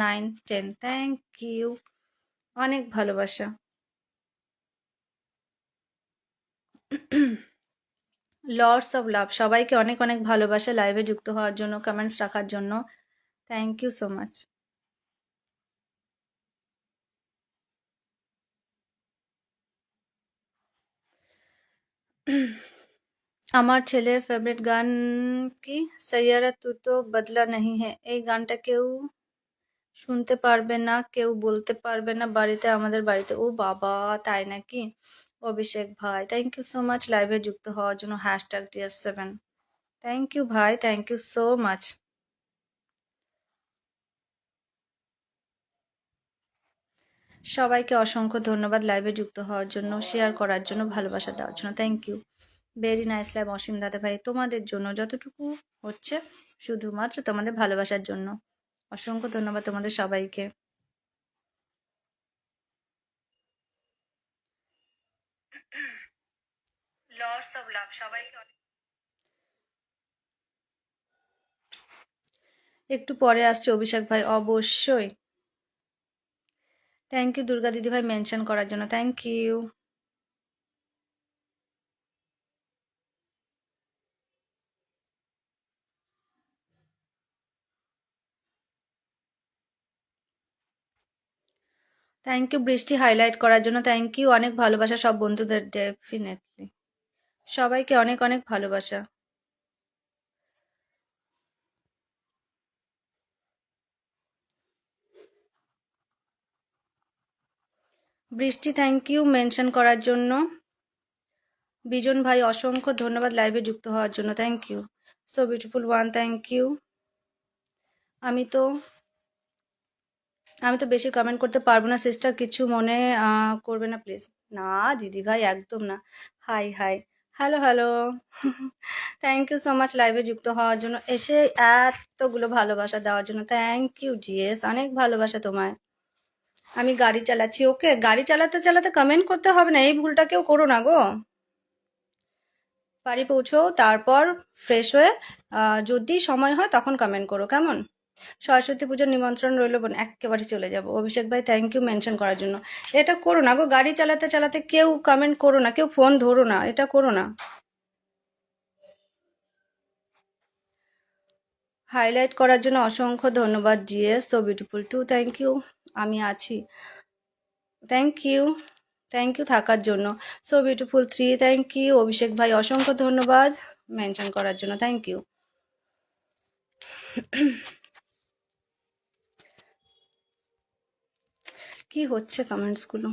9, 10, thank you, অনেক ভালোবাসা। Lords of love, সবাইকে অনেক অনেক ভালোবাসা লাইভে যুক্ত হওয়ার জন্য, কমেন্টস রাখার জন্য, থ্যাংক ইউ সো মাচ। আমার ছেলের ফেভারিট গান কি? সৈয়ারা তু তো বদলা নেই হ্যাঁ, এই গানটা কেউ শুনতে পারবে না, কেউ বলতে পারবে না বাড়িতে, আমাদের বাড়িতে। ও বাবা, তাই নাকি? অভিষেক ভাই, থ্যাংক ইউ সো মাচ লাইভে যুক্ত হওয়ার জন্য, #DS7, থ্যাংক ইউ ভাই, থ্যাংক ইউ সো মাচ। সবাইকে অসংখ্য ধন্যবাদ লাইভে যুক্ত হওয়ার জন্য, শেয়ার করার জন্য, ভালোবাসা দেওয়ার জন্য, thank you. Very nice live Asim দাদা ভাই, তোমাদের জন্য যতটুকু হচ্ছে শুধুমাত্র তোমাদের ভালোবাসার জন্য। অসংখ্য ধন্যবাদ তোমাদের সবাইকে। লর্ডস অফ লাভ, সবাইকে একটু পরে আসছে অভিষেক ভাই, অবশ্যই। থ্যাংক ইউ দুর্গা দিদি ভাই মেনশন করার জন্য, থ্যাংক ইউ। থ্যাংক ইউ বৃষ্টি হাইলাইট করার জন্য, থ্যাংক ইউ, অনেক ভালোবাসা সব বন্ধুদের, ডেফিনেটলি সবাইকে অনেক অনেক ভালোবাসা। বৃষ্টি থ্যাংক ইউ মেনশন করার জন্য। বিজন ভাই অসংখ্য ধন্যবাদ লাইভে যুক্ত হওয়ার জন্য, thank you. So beautiful one, thank you. আমি তো বেশি কমেন্ট করতে পারবো না সিস্টার, কিছু মনে করবে না প্লিজ। না দিদি ভাই, একদম না। Hi hi, hello hello, thank you so much লাইভে যুক্ত হওয়ার জন্য, এসে এতগুলো ভালোবাসা দেওয়ার জন্য, থ্যাংক ইউ জিএস, অনেক ভালোবাসা তোমায়। আমি গাড়ি চালাচ্ছি, ওকে, গাড়ি চালাতে চালাতে কমেন্ট করতে হবে না, এই ভুলটা কেউ করো না গো। বাড়ি পৌঁছো, তারপর ফ্রেশ হয়ে যদি সময় হয় তখন কমেন্ট করো, কেমন? সরস্বতী পুজোর নিমন্ত্রণ রইল বোন, একেবারে চলে যাব। অভিষেক ভাই থ্যাংক ইউ মেনশন করার জন্য। এটা করো না গো, গাড়ি চালাতে চালাতে কেউ কমেন্ট করো না, কেউ ফোন ধরো না, এটা করো না। হাইলাইট করার জন্য অসংখ্য ধন্যবাদ জিএস, তো বিউটিফুল টু, থ্যাংক ইউ, আমি আছি, থ্যাংক ইউ, থ্যাংক ইউ থাকার জন্য। So beautiful 3, thank you. Abhishek ভাই অসংখ্য ধন্যবাদ মেনশন করার জন্য, থ্যাংক ইউ। কি হচ্ছে কমেন্টসগুলো?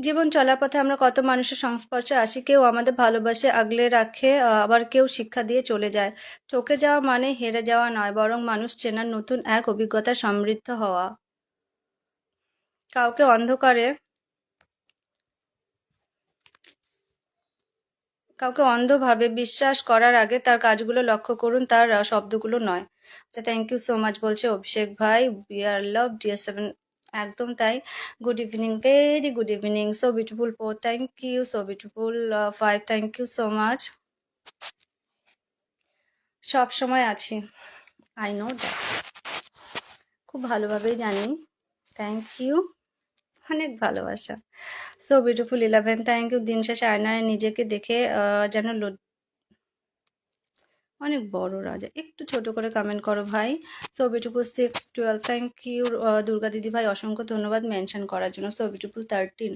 জীবন চলার পথে আমরা কত মানুষের সংস্পর্শে আসি, কেউ আমাদের ভালোবাসে আগলে রাখে, আবার কেউ শিক্ষা দিয়ে চলে যায়। ঠকে যাওয়া মানে হেরে যাওয়া নয়, বরং মানুষ চেনার নতুন এক অভিজ্ঞতা সমৃদ্ধ হওয়া। কাউকে অন্ধভাবে বিশ্বাস করার আগে তার কাজগুলো লক্ষ্য করুন, তার শব্দগুলো নয়। আচ্ছা, থ্যাংক ইউ সো মাচ বলছে অভিষেক ভাই, উই আর লাভ DS7, একদম তাই। Good evening, very good evening, so beautiful 4, thank you, so beautiful 5, thank you so much. সব সময় আছি, আই নো দ্যাট, খুব ভালোভাবেই জানি, থ্যাংক ইউ, অনেক ভালোবাসা। So beautiful 11, thank you. দিন শেষে আয়নায় নিজেকে দেখে যেন অনেক বড় রাজা, একটু ছোট করে কমেন্ট করো ভাই। So beautiful 6, 12, thank you. Durga দিদি ভাই অসংখ্য ধন্যবাদ মেনশন করার জন্য। So beautiful 13,